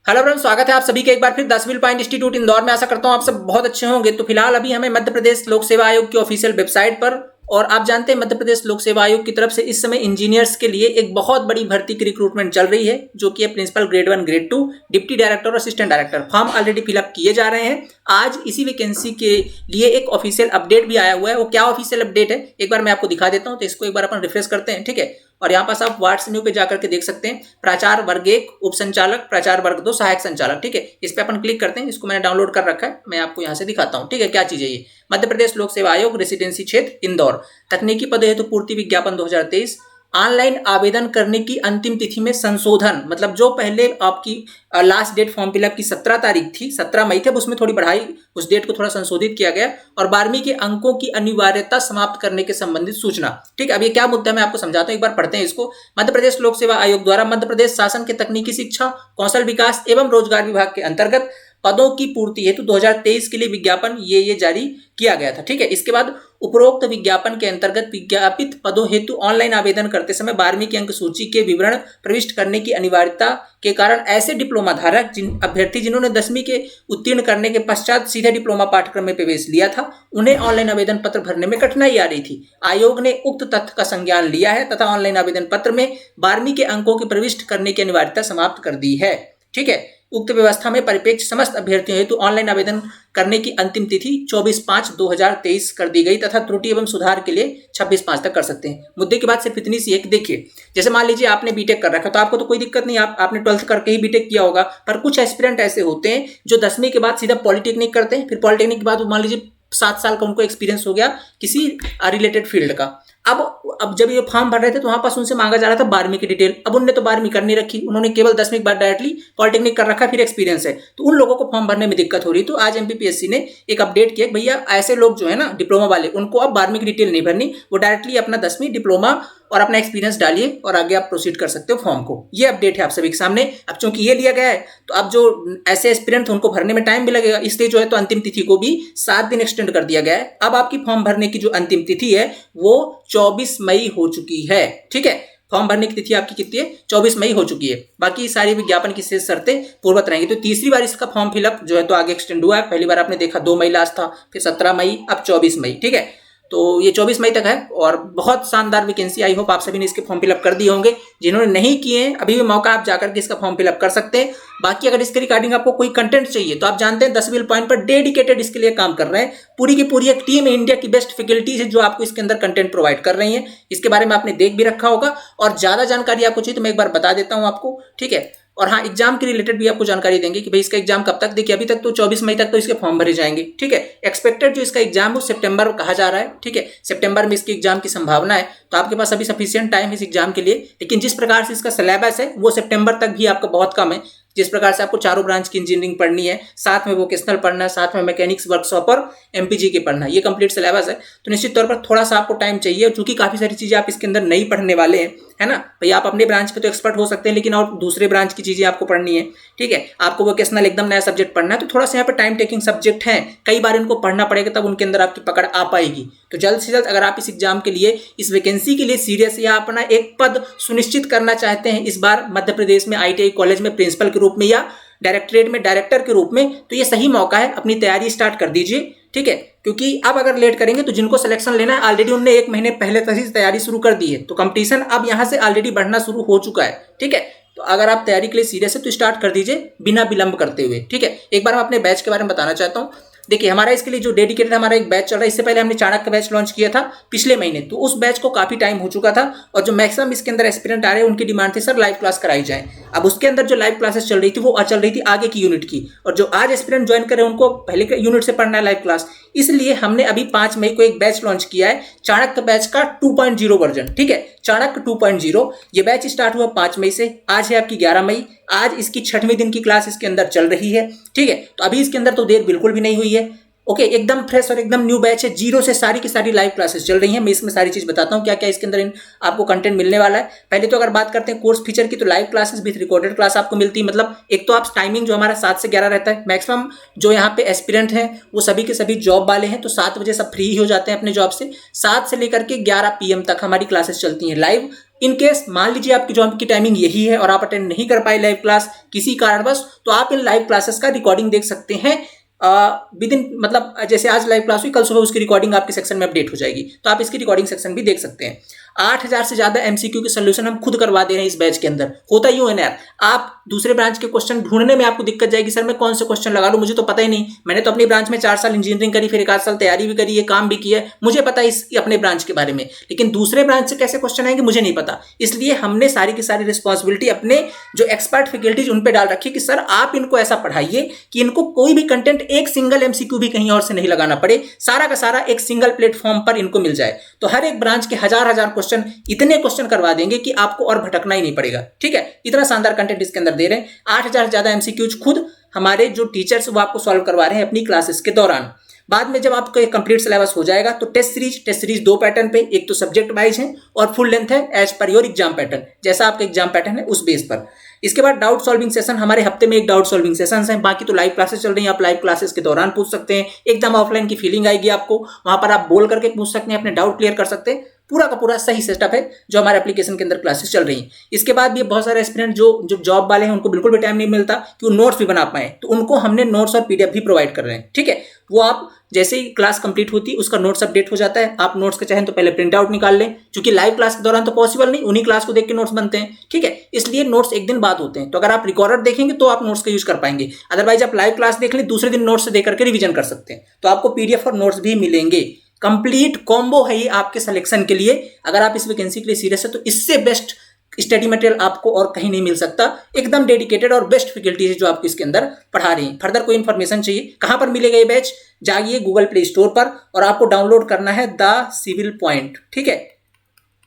Hello friends, स्वागत है आप सभी का एक बार फिर 10 व्हील पॉइंट इंस्टीट्यूट इंदौर में। आशा करता हूं आप सब बहुत अच्छे होंगे। तो फिलहाल अभी हमें मध्य प्रदेश लोक सेवा आयोग की ऑफिशियल वेबसाइट पर, और आप जानते हैं मध्य प्रदेश लोक सेवा आयोग की तरफ से इस समय इंजीनियर्स के लिए एक बहुत बड़ी भर्ती की रिक्रूटमेंट चल रही है, जो कि है principal grade 1 grade 2 deputy director और assistant director. Form already fill up किए जा रहे हैं। आज इसी वैकेंसी के लिए एक ऑफिशियल अपडेट भी आया हुआ है। वो क्या ऑफिशियल अपडेट है एक बार मैं आपको दिखा देता हूं। तो इसको एक बार अपन रिफ्रेश करते हैं, ठीक है। और यहाँ पास आप व्हाट्स न्यू पे जाकर के देख सकते हैं, प्राचार्य वर्ग 1 उप संचालक, प्राचार्य वर्ग 2 सहायक संचालक, ठीक है। इस पे अपन क्लिक करते हैं। इसको मैंने डाउनलोड कर रखा है, मैं आपको यहाँ से दिखाता हूँ, ठीक है। क्या चीज है ये? मध्य प्रदेश लोक सेवा आयोग रेसिडेंसी क्षेत्र इंदौर, तकनीकी पद हेतु पूर्ति विज्ञापन 2023। ऑनलाइन आवेदन करने की अंतिम तिथि में संशोधन, मतलब जो पहले आपकी लास्ट डेट फॉर्म फिलअप की 17 तारीख थी, 17 मई थे, उसमें थोड़ी बढ़ाई, उस डेट को थोड़ा संशोधित किया गया। और 12वीं के अंकों की अनिवार्यता समाप्त करने के संबंधित सूचना, ठीक है। अब ये क्या मुद्दा है मैं आपको समझाता हूं, एक बार पढ़ते हैं इसको। मध्य प्रदेश लोक सेवा आयोग द्वारा मध्य प्रदेश शासन के तकनीकी शिक्षा, कौशल विकास एवं रोजगार विभाग के अंतर्गत पदों की पूर्ति हेतु 2023 के लिए विज्ञापन ये जारी किया गया था, ठीक है। इसके बाद उपरोक्त विज्ञापन के अंतर्गत विज्ञापित पदों हेतु ऑनलाइन आवेदन करते समय 12वीं की अंक सूची के विवरण प्रविष्ट करने की अनिवार्यता के कारण ऐसे डिप्लोमा धारक अभ्यर्थी जिन्होंने 10वीं के उत्तीर्ण करने के पश्चात सीधे डिप्लोमा पाठ्यक्रम में प्रवेश लिया था, उन्हें ऑनलाइन आवेदन पत्र भरने में कठिनाई आ रही थी। आयोग ने उक्त तथ्य का संज्ञान लिया है तथा ऑनलाइन आवेदन पत्र में 12वीं के अंकों की प्रविष्ट करने की अनिवार्यता समाप्त कर दी है, ठीक है। उक्त व्यवस्था में परिप्रेक्ष्य समस्त अभ्यर्थियों हेतु ऑनलाइन आवेदन करने की अंतिम तिथि 24/5/2023 कर दी गई तथा त्रुटि एवं सुधार के लिए 26/5 तक कर सकते हैं। मुद्दे की बात सिर्फ इतनी सी है कि देखिए, जैसे मान लीजिए आपने बीटेक कर रखा तो आपको तो कोई दिक्कत नहीं, आपने 12th करके ही बीटेक किया होगा। पर कुछ एस्पिरेंट ऐसे होते हैं जो 10वीं के बाद सीधा पॉलिटेक्निक करते हैं, फिर पॉलिटेक्निक के बाद मान लीजिए 7 साल का उनको एक्सपीरियंस हो गया किसी रिलेटेड फील्ड का। अब जब ये फॉर्म भर रहे थे तो वहां पास उनसे मांगा जा रहा था 12वीं की डिटेल। अब उनने तो 12वीं कर नहीं रखी, उन्होंने केवल 10वीं के बाद डायरेक्टली पॉलिटेक्निक कर रखा, फिर एक्सपीरियंस है, तो उन लोगों को फॉर्म भरने में दिक्कत हो रही। तो आज एमपीपीएससी ने एक अपडेट किया, भैया ऐसे लोग जो है ना डिप्लोमा वाले, उनको अब 12वीं की डिटेल नहीं भरनी, वो डायरेक्टली अपना 10वीं डिप्लोमा और अपना एक्सपीरियंस डालिए और आगे आप प्रोसीड कर सकते हो फॉर्म को। ये अपडेट है आप सभी के सामने। अब चूंकि ये लिया गया है तो अब जो ऐसे एस्पिरेंट थे उनको भरने में टाइम भी लगेगा, इसलिए जो है तो अंतिम तिथि को भी 7 दिन एक्सटेंड कर दिया गया है। अब आपकी फॉर्म भरने की जो अंतिम तिथि है वो 24 मई हो चुकी है, ठीक है। फॉर्म भरने की तिथि आपकी कितनी है? 24 मई हो चुकी है। बाकी सारी विज्ञापन की शेष शर्तें पूर्ववत रहेंगी। तो तीसरी बार इसका फॉर्म फिलअप जो है तो आगे एक्सटेंड हुआ है। पहली बार आपने देखा 2 मई लास्ट था, फिर 17 मई, अब 24 मई, ठीक है। तो ये 24 मई तक है और बहुत शानदार वैकेंसी। आई होप आप सभी ने इसके फॉर्म फिलअप कर दिए होंगे। जिन्होंने नहीं किए हैं अभी भी मौका, आप जाकर के इसका फॉर्म फिलअप कर सकते हैं। बाकी अगर इसके रिगार्डिंग आपको कोई कंटेंट चाहिए तो आप जानते हैं 10 व्हील पॉइंट पर डेडिकेटेड इसके लिए काम कर रहे हैं। पूरी की पूरी एक टीम है, इंडिया की बेस्ट फैकल्टीज है जो आपको इसके अंदर कंटेंट प्रोवाइड कर रही है। इसके बारे में आपने देख भी रखा होगा और ज्यादा जानकारी आपको चाहिए तो मैं एक बार बता देता हूं आपको, ठीक है। और हाँ, एग्जाम के रिलेटेड भी आपको जानकारी देंगे कि भाई इसका एग्जाम कब तक। देखिए अभी तक तो 24 मई तक तो इसके फॉर्म भरे जाएंगे, ठीक है। एक्सपेक्टेड जो इसका एग्जाम है सितंबर कहा जा रहा है, ठीक है। सितंबर में इसके एग्जाम की संभावना है, तो आपके पास अभी सफिशिएंट टाइम है इस एग्जाम के लिए। लेकिन जिस प्रकार से इसका सिलेबस है वो सितंबर तक भी आपका बहुत कम है। जिस प्रकार से आपको चारों ब्रांच की इंजीनियरिंग पढ़नी है, साथ में वोकेशनल पढ़ना है, साथ में मैकेनिक्स वर्कशॉप और एमपीजी के पढ़ना है, ये कंप्लीट सिलेबस है। तो निश्चित तौर पर थोड़ा सा आपको टाइम चाहिए, क्योंकि काफी सारी चीजें आप इसके अंदर नहीं पढ़ने वाले हैं, है ना भाई। आप अपने ब्रांच पे तो एक्सपर्ट हो सकते हैं, लेकिन और दूसरे ब्रांच की चीजें आपको पढ़नी है, ठीक है। आपको वोकेशनल एकदम नया सब्जेक्ट पढ़ना है, तो थोड़ा सा यहाँ पे टाइम टेकिंग सब्जेक्ट है, कई बार इनको पढ़ना पड़ेगा, तब उनके अंदर आपकी पकड़ आ पाएगी। तो जल्द से जल्द अगर आप इस एग्जाम के लिए, इस वैकेंसी के लिए सीरियस या अपना एक पद सुनिश्चित करना चाहते हैं इस बार मध्य प्रदेश में आईटीआई कॉलेज में प्रिंसिपल के रूप में या डायरेक्टरेट में डायरेक्टर के रूप में, तो ये सही मौका है, अपनी तैयारी स्टार्ट कर दीजिए, ठीक है। क्योंकि अब अगर लेट करेंगे तो जिनको सिलेक्शन लेना है ऑलरेडी उनने 1 महीने पहले तक ही तैयारी शुरू कर दी है, तो कंपटीशन अब यहां से ऑलरेडी बढ़ना शुरू हो चुका है, ठीक है। तो अगर आप तैयारी के लिए सीरियस है तो स्टार्ट कर दीजिए बिना विलंब करते हुए, ठीक है। एक बार मैं अपने बैच के बारे में बताना चाहता हूँ। देखिए हमारा इसके लिए जो डेडिकेटेड हमारा एक बैच चल रहा है, इससे पहले हमने चाणक्य का बैच लॉन्च किया था पिछले महीने, तो उस बैच को काफी टाइम हो चुका था और जो मैक्सिमम इसके अंदर एस्पिरेंट आ रहे हैं उनकी डिमांड थी सर लाइव क्लास कराई जाए। अब उसके अंदर जो लाइव क्लासेस चल रही थी वो चल रही थी आगे की यूनिट की, और जो आज एस्पिरेंट ज्वाइन करे उनको पहले के यूनिट से पढ़ना है लाइव क्लास। इसलिए हमने अभी 5 मई को एक बैच लॉन्च किया है, चाणक्य बैच का 2.0 वर्जन, ठीक है, चाणक्य 2.0। ये बैच स्टार्ट हुआ 5 मई से, आज है आपकी 11 मई, आज इसकी 6वें दिन की क्लास इसके अंदर चल रही है, ठीक है। तो अभी इसके अंदर तो देर बिल्कुल भी नहीं हुई है, ओके, एकदम फ्रेश और एकदम न्यू बैच है, जीरो से सारी की सारी लाइव क्लासेस चल रही हैं। मैं इसमें सारी चीज बताता हूँ क्या क्या इसके अंदर आपको कंटेंट मिलने वाला है। पहले तो अगर बात करते हैं कोर्स फीचर की, तो live classes with recorded class आपको मिलती है। मतलब एक तो आप टाइमिंग जो हमारा 7 से 11 रहता है, मैक्सिमम जो यहाँ पे एस्पिरेंट हैं वो सभी के सभी जॉब वाले हैं, तो 7 बजे सब फ्री हो जाते हैं अपने जॉब से। 7 से लेकर के 11 PM तक हमारी क्लासेस चलती हैं लाइव, इन केस मान लीजिए आपकी जॉब की टाइमिंग यही है और आप अटेंड नहीं कर पाए लाइव क्लास किसी कारणवश, तो आप इन लाइव क्लासेस का रिकॉर्डिंग देख सकते हैं विद इन, मतलब जैसे आज लाइव क्लास हुई, कल सुबह उसकी रिकॉर्डिंग आपके सेक्शन में अपडेट हो जाएगी, तो आप इसकी रिकॉर्डिंग सेक्शन भी देख सकते हैं। 8000 से ज्यादा एमसीक्यू के सोल्यूशन हम खुद करवा दे रहे हैं इस बैच के अंदर। होता यूं है ना यार, आप दूसरे ब्रांच के क्वेश्चन ढूंढने में आपको दिक्कत जाएगी, सर मैं कौन से क्वेश्चन लगा लूं, मुझे तो पता ही नहीं, मैंने तो अपनी ब्रांच में 4 साल इंजीनियरिंग करी, फिर 1 साल तैयारी भी करी है, काम भी किया है, मुझे पता है इस अपने ब्रांच के बारे में, लेकिन दूसरे ब्रांच से कैसे क्वेश्चन आएंगे मुझे नहीं पता। इसलिए हमने सारी की सारी रिस्पॉन्सिबिलिटी अपने जो एक्सपर्ट फैकल्टीज उन पर डाल रखी कि सर आप इनको ऐसा पढ़ाइए कि इनको कोई भी कंटेंट एक सिंगल एमसीक्यू भी कहीं और से नहीं लगाना पड़े, सारा का सारा एक सिंगल प्लेटफॉर्म पर इनको मिल जाए। तो हर एक ब्रांच के हजार क्वेश्चन, इतने क्वेश्चन करवा देंगे कि आपको और भटकना ही नहीं पड़ेगा। ठीक है, इतना शानदार कंटेंट इसके अंदर दे रहे हैं। 8000 से ज्यादा एमसीक्यूज खुद हमारे जो टीचर्स वो आपको सॉल्व करवा रहे हैं अपनी क्लासेस के दौरान। बाद में जब आपका कंप्लीट सिलेबस हो जाएगा तो टेस्ट सीरीज 2 पैटर्न पे, एक तो सब्जेक्ट वाइज है और फुल लेंथ है as per your exam pattern, जैसा आपका एग्जाम पैटर्न है उस बेस पर। इसके बाद डाउट सॉल्विंग सेशन, हमारे हफ्ते में एक डाउट सॉल्विंग सेशन है, बाकी तो लाइव क्लासेस चल रही हैं, आप लाइव क्लासेस के दौरान पूछ सकते हैं, एकदम ऑफलाइन की फीलिंग आएगी आपको, वहां पर आप बोल करके पूछ सकते हैं, अपने डाउट क्लियर कर सकते हैं। पूरा का पूरा सही सेटअप है जो हमारे एप्लीकेशन के अंदर क्लासेस चल रही हैं। इसके बाद भी बहुत सारे एस्पिरेंट जो जॉब वाले हैं उनको बिल्कुल भी टाइम नहीं मिलता कि वो नोट्स भी बना पाए, तो उनको हमने नोट्स और पीडीएफ भी प्रोवाइड कर रहे हैं। ठीक है, वो आप जैसे ही क्लास कंप्लीट होती है उसका नोट्स अपडेट हो जाता है, आप नोट्स के चाहें तो पहले प्रिंट आउट निकाल लें, क्योंकि लाइव क्लास के दौरान तो पॉसिबल नहीं, उन्हीं क्लास को देख के नोट्स बनते हैं। ठीक है, इसलिए नोट्स एक दिन बाद होते हैं, तो अगर आप रिकॉर्डर देखेंगे तो आप नोट्स का यूज कर पाएंगे, अदरवाइज आप लाइव क्लास देख लें, दूसरे दिन नोट्स देकर के रिवीजन कर सकते हैं, तो आपको पीडीएफ और नोट्स भी मिलेंगे। कंप्लीट कॉम्बो है ये आपके सिलेक्शन के लिए। अगर आप इस वैकेंसी के लिए सीरियस है तो इससे बेस्ट स्टडी मटेरियल आपको और कहीं नहीं मिल सकता। एकदम डेडिकेटेड और बेस्ट फैकल्टीज जो आपको इसके अंदर पढ़ा रही हैं। फर्दर कोई इन्फॉर्मेशन चाहिए, कहां पर मिलेगा ये बैच, जाइए गूगल प्ले स्टोर पर और आपको डाउनलोड करना है द सिविल पॉइंट। ठीक है,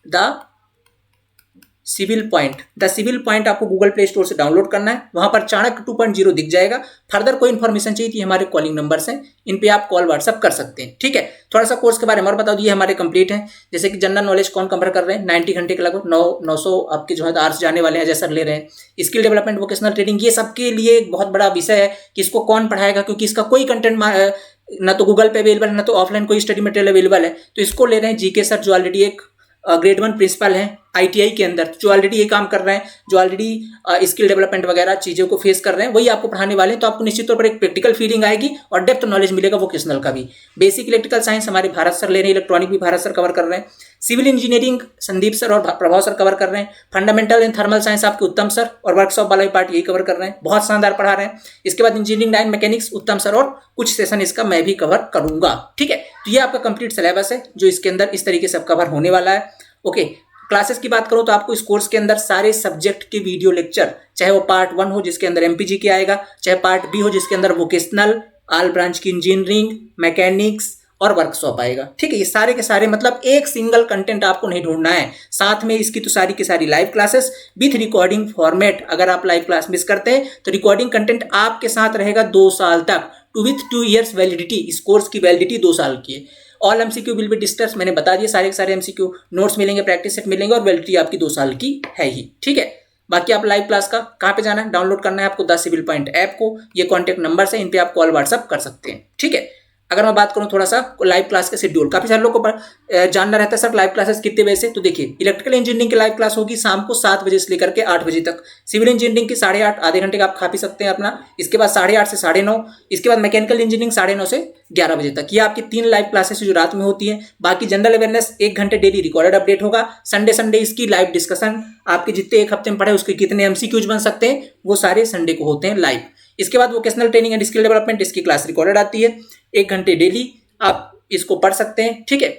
द सिविल पॉइंट आपको गूगल प्ले स्टोर से डाउनलोड करना है, वहां पर चाणक्य 2.0 दिख जाएगा। फर्दर कोई इन्फॉर्मेशन चाहिए थी, हमारे कॉलिंग नंबर्स हैं, इन पे आप कॉल व्हाट्सअप कर सकते हैं। ठीक है, थोड़ा सा कोर्स के बारे में और बता दिए, हमारे कंप्लीट हैं, जैसे कि जनरल नॉलेज कौन कवर कर रहे हैं, 90 घंटे के लगभग 900 आपके जो है आर्स जाने वाले हैं, जैसा ले रहे हैं। स्किल डेवलपमेंट, वोकेशनल ट्रेनिंग, ये सबके लिए एक बहुत बड़ा विषय है कि इसको कौन पढ़ाएगा, क्योंकि इसका कोई कंटेंट ना तो गूगल पे अवेलेबल है, ना तो ऑफलाइन कोई स्टडी मटेरियल अवेलेबल है। तो इसको ले रहे हैं जीके सर, जो ऑलरेडी एक ग्रेड 1 प्रिंसिपल हैं आईटीआई के अंदर, जो ऑलरेडी ये काम कर रहे हैं, जो ऑलरेडी स्किल डेवलपमेंट वगैरह चीज़ों को फेस कर रहे हैं, वही आपको पढ़ाने वाले हैं। तो आपको निश्चित तौर पर एक प्रैक्टिकल फीलिंग आएगी और डेप्थ नॉलेज मिलेगा वोकेशनल का भी। बेसिक इलेक्ट्रिकल साइंस हमारे भारत सर ले रहे हैं, इलेक्ट्रॉनिक भी भारत सर कवर कर रहे हैं। सिविल इंजीनियरिंग संदीप सर और प्रभाव सर कवर कर रहे हैं। फंडामेंटल इन थर्मल साइंस आपके उत्तम सर और वर्कशॉप वाला भी पार्ट यही कवर कर रहे हैं, बहुत शानदार पढ़ा रहे हैं। इसके बाद इंजीनियरिंग लाइन मैकेनिक्स उत्तम सर और कुछ सेशन इसका मैं भी कवर करूंगा। ठीक है, तो ये आपका कंप्लीट सिलेबस है जो इसके अंदर इस तरीके से कवर होने वाला है। ओके, क्लासेस की बात करूं तो आपको इस कोर्स के अंदर सारे सब्जेक्ट के वीडियो लेक्चर, चाहे वो पार्ट 1 हो जिसके अंदर एमपीजी के आएगा, चाहे पार्ट बी हो जिसके अंदर वोकेशनल, ऑल ब्रांच की इंजीनियरिंग, मैकेनिक्स और वर्कशॉप आएगा। ठीक है, ये सारे के सारे, मतलब एक सिंगल कंटेंट आपको नहीं ढूंढना है। साथ में इसकी तो सारी की सारी live classes with recording format. अगर आप लाइव क्लास मिस करते हैं तो रिकॉर्डिंग कंटेंट आपके साथ रहेगा 2 साल तक, विथ 2 years वैलिडिटी। इस कोर्स की वैलिडिटी 2 साल की है। All MCQ will be discuss, मैंने बता दिया सारे के सारे एमसीक्यू, नोट्स मिलेंगे, प्रैक्टिस सेट मिलेंगे और वैलिडिटी आपकी 2 साल की है ही। ठीक है, बाकी आप लाइव क्लास का कहाँ पे जाना है, डाउनलोड करना है आपको द सिविल पॉइंट ऐप को। ये कॉन्टैक्ट नंबर है, इन पे आप कॉल व्हाट्सअप कर सकते हैं। ठीक है, अगर मैं बात करूं थोड़ा सा लाइव क्लास का शेड्यूल, काफी सारे लोगों को जानना रहता है सर लाइव क्लासेस कितने बजे से, तो देखिए इलेक्ट्रिकल इंजीनियरिंग की लाइव क्लास होगी शाम को 7 बजे से लेकर के 8 बजे तक। सिविल इंजीनियरिंग की 8:30, आधे घंटे का आप खा पी सकते हैं अपना। इसके बाद 8:30 से 9:30। इसके बाद मैकेनिकल इंजीनियरिंग 9:30 से 11 बजे तक। ये आपकी 3 लाइव क्लासेस जो रात में होती है। बाकी जनरल अवेयरनेस 1 घंटे डेली रिकॉर्डेड अपडेट होगा। संडे इसकी लाइव डिस्कशन, आपके जितने एक हफ्ते में पढ़े उसके कितने एमसीक्यूज बन सकते हैं वो सारे संडे को होते हैं लाइव। इसके बाद vocational training and skill development, इसकी क्लास रिकॉर्डेड आती है, 1 घंटे डेली आप इसको पढ़ सकते हैं। ठीक है,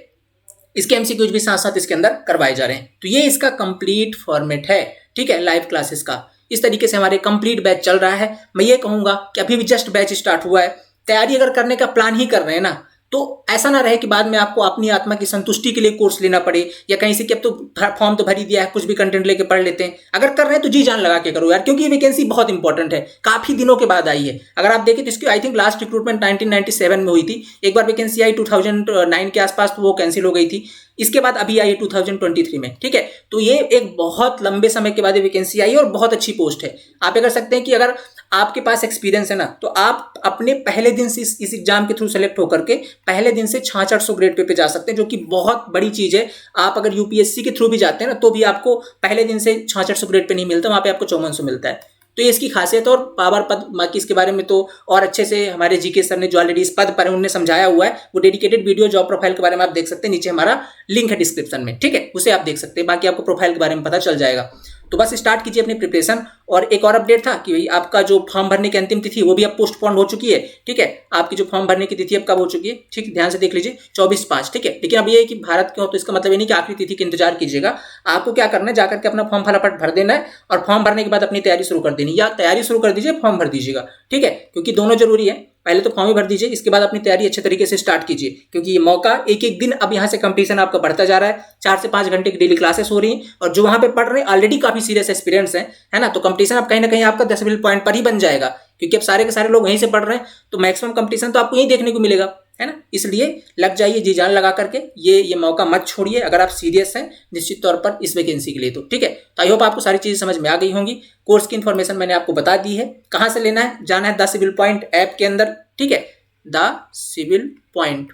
इसके एमसीक्यूज भी साथ साथ इसके अंदर करवाए जा रहे हैं। तो ये इसका कंप्लीट फॉर्मेट है। ठीक है, लाइव क्लासेस का इस तरीके से हमारे कंप्लीट बैच चल रहा है। मैं ये कहूंगा कि अभी भी जस्ट बैच स्टार्ट हुआ है, तैयारी अगर करने का प्लान ही कर रहे हैं ना, तो ऐसा ना रहे कि बाद में आपको अपनी आत्मा की संतुष्टि के लिए कोर्स लेना पड़े, या कहीं से कि अब तो फॉर्म तो भर ही दिया है, कुछ भी कंटेंट लेके पढ़ लेते हैं। अगर कर रहे हैं तो जी जान लगा के करो यार, क्योंकि ये वैकेंसी बहुत इंपॉर्टेंट है, काफी दिनों के बाद आई है। अगर आप देखें तो इसकी आई थिंक लास्ट रिक्रूटमेंट 1997 में हुई थी। एक बार वैकेंसी आई 2009 के आसपास, तो वो कैंसिल हो गई थी। इसके बाद अभी आई है 2023 में, ठीक है। तो ये एक बहुत लंबे समय के बाद ये वैकेंसी आई है और बहुत अच्छी पोस्ट है। आप ये कर सकते हैं कि अगर आपके पास एक्सपीरियंस है ना, तो आप अपने पहले दिन से इस एग्जाम के थ्रू सेलेक्ट होकर के पहले दिन से 6600 ग्रेड पे जा सकते हैं, जो कि बहुत बड़ी चीज है। आप अगर यूपीएससी के थ्रू भी जाते हैं ना, तो भी आपको पहले दिन से 6600 ग्रेड पे नहीं मिलता, वहां पे आपको 5400 मिलता है। तो ये इसकी खासियत। और पावर पद बाकी इसके बारे में तो और अच्छे से हमारे जीके सर ने जो ऑलरेडी इस पद पर उन्होंने समझाया हुआ है, वो डेडिकेटेड वीडियो जॉब प्रोफाइल के बारे में आप देख सकते हैं, नीचे हमारा लिंक है डिस्क्रिप्शन में, ठीक है, उसे आप देख सकते हैं। बाकी आपको प्रोफाइल के बारे में पता चल जाएगा। तो बस स्टार्ट कीजिए अपनी प्रिपरेशन। और एक और अपडेट था कि भाई आपका जो फॉर्म भरने की अंतिम तिथि वो भी अब पोस्टपोन हो चुकी है, ठीक है। आपकी जो फॉर्म भरने की तिथि अब कब हो चुकी है, ठीक, ध्यान से देख लीजिए, 24/5, ठीक है। लेकिन अब ये है कि भारत के हो तो इसका मतलब ये नहीं कि आखिरी तिथि का इंतजार कीजिएगा। आपको क्या करना है, जाकर के अपना फॉर्म फटाफट भर देना है और फॉर्म भरने के बाद अपनी तैयारी शुरू कर देनी, या तैयारी शुरू कर दीजिए, फॉर्म भर दीजिएगा, ठीक है, क्योंकि दोनों जरूरी है। पहले तो फॉर्म ही भर दीजिए, इसके बाद अपनी तैयारी अच्छे तरीके से स्टार्ट कीजिए, क्योंकि ये मौका एक एक दिन अब यहाँ से कंपटीशन आपका बढ़ता जा रहा है। 4 से 5 घंटे की डेली क्लासेस हो रही हैं, और जो वहां पे पढ़ रहे हैं ऑलरेडी काफी सीरियस एक्सपीरियंस है ना, तो कंपटीशन अब कहीं ना कहीं आपका 10 पॉइंट पर ही बन जाएगा, क्योंकि अब सारे के सारे लोग वहीं से पढ़ रहे हैं, तो मैक्सिमम कंपटीशन तो आपको यही देखने को मिलेगा, है ना। इसलिए लग जाइए जी जान लगा करके, ये मौका मत छोड़िए अगर आप सीरियस हैं निश्चित तौर पर इस वैकेंसी के लिए, तो ठीक है। तो आई होप आपको सारी चीजें समझ में आ गई होंगी। कोर्स की इन्फॉर्मेशन मैंने आपको बता दी है। कहां से लेना है, जाना है द सिविल पॉइंट ऐप के अंदर, ठीक है, द सिविल पॉइंट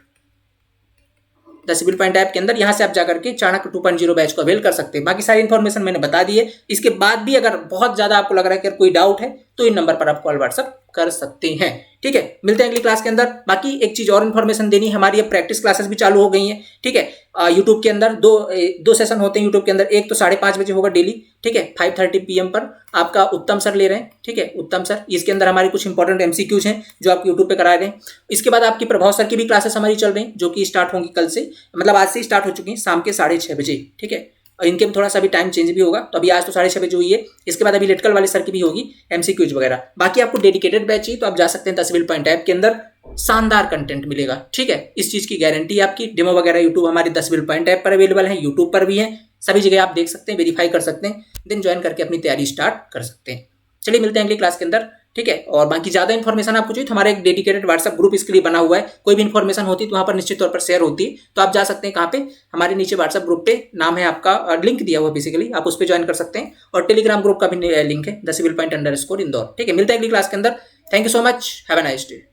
ऐप के अंदर, यहां से आप जाकर के चाणक्य 2.0 बैच को अवेल कर सकते हैं। बाकी सारी इन्फॉर्मेशन मैंने बता दी है। इसके बाद भी अगर बहुत ज्यादा आपको लग रहा है कि कोई डाउट है, तो इन नंबर पर आप कॉल व्हाट्सअप कर सकते हैं, ठीक है। मिलते हैं अगली क्लास के अंदर। बाकी एक चीज और इन्फॉर्मेशन देनी है, हमारी अब प्रैक्टिस क्लासेस भी चालू हो गई हैं, ठीक है। यूट्यूब के अंदर दो सेशन होते हैं यूट्यूब के अंदर। एक तो 5:30 बजे होगा डेली, ठीक है, 5:30 PM पर आपका उत्तम सर ले रहे हैं, ठीक है, उत्तम सर। इसके अंदर हमारी कुछ इंपॉर्टेंट MCQs हैं जो आप यूट्यूब पे करा रहे हैं। इसके बाद आपकी प्रभाव सर की भी क्लासेस हमारी चल रही हैं, जो कि स्टार्ट होंगी कल से, मतलब आज से स्टार्ट हो चुकी हैं, शाम के 6:30 बजे, ठीक है। और इनके में थोड़ा सा भी टाइम चेंज भी होगा, तो अभी आज तो 6:30 बजे हुई है। इसके बाद अभी लिटिकल वाले सर की भी होगी, MCQs वगैरह। बाकी आपको डेडिकेटेड बैच चाहिए तो आप जा सकते हैं द सिविल पॉइंट ऐप के अंदर, शानदार कंटेंट मिलेगा, ठीक है, इस चीज की गारंटी है आपकी। डेमो वगैरह यूट्यूब हमारे द सिविल पॉइंट ऐप पर अवेलेबल है, यूट्यूब पर भी है, सभी जगह आप देख सकते हैं, वेरीफाई कर सकते हैं, देन ज्वाइन करके अपनी तैयारी स्टार्ट कर सकते हैं। चलिए मिलते हैं अगली क्लास के अंदर, ठीक है। और बाकी ज्यादा इन्फॉर्मेशन आपको चाहिए तो हमारा एक डेडिकेटेड व्हाट्सएप ग्रुप इसके लिए बना हुआ है। कोई भी इन्फॉर्मेशन होती है तो वहां पर निश्चित तौर पर शेयर होती है, तो आप जा सकते हैं कहाँ पे, हमारे नीचे व्हाट्सएप ग्रुप पे नाम है आपका, लिंक दिया हुआ बेसिकली, आप उस पर ज्वाइन कर सकते हैं। और टेलीग्राम ग्रुप का भी लिंक है द सिविल पॉइंट _इंदौर, ठीक है। मिलते हैं अगली क्लास के अंदर। Thank you so much, have a nice day.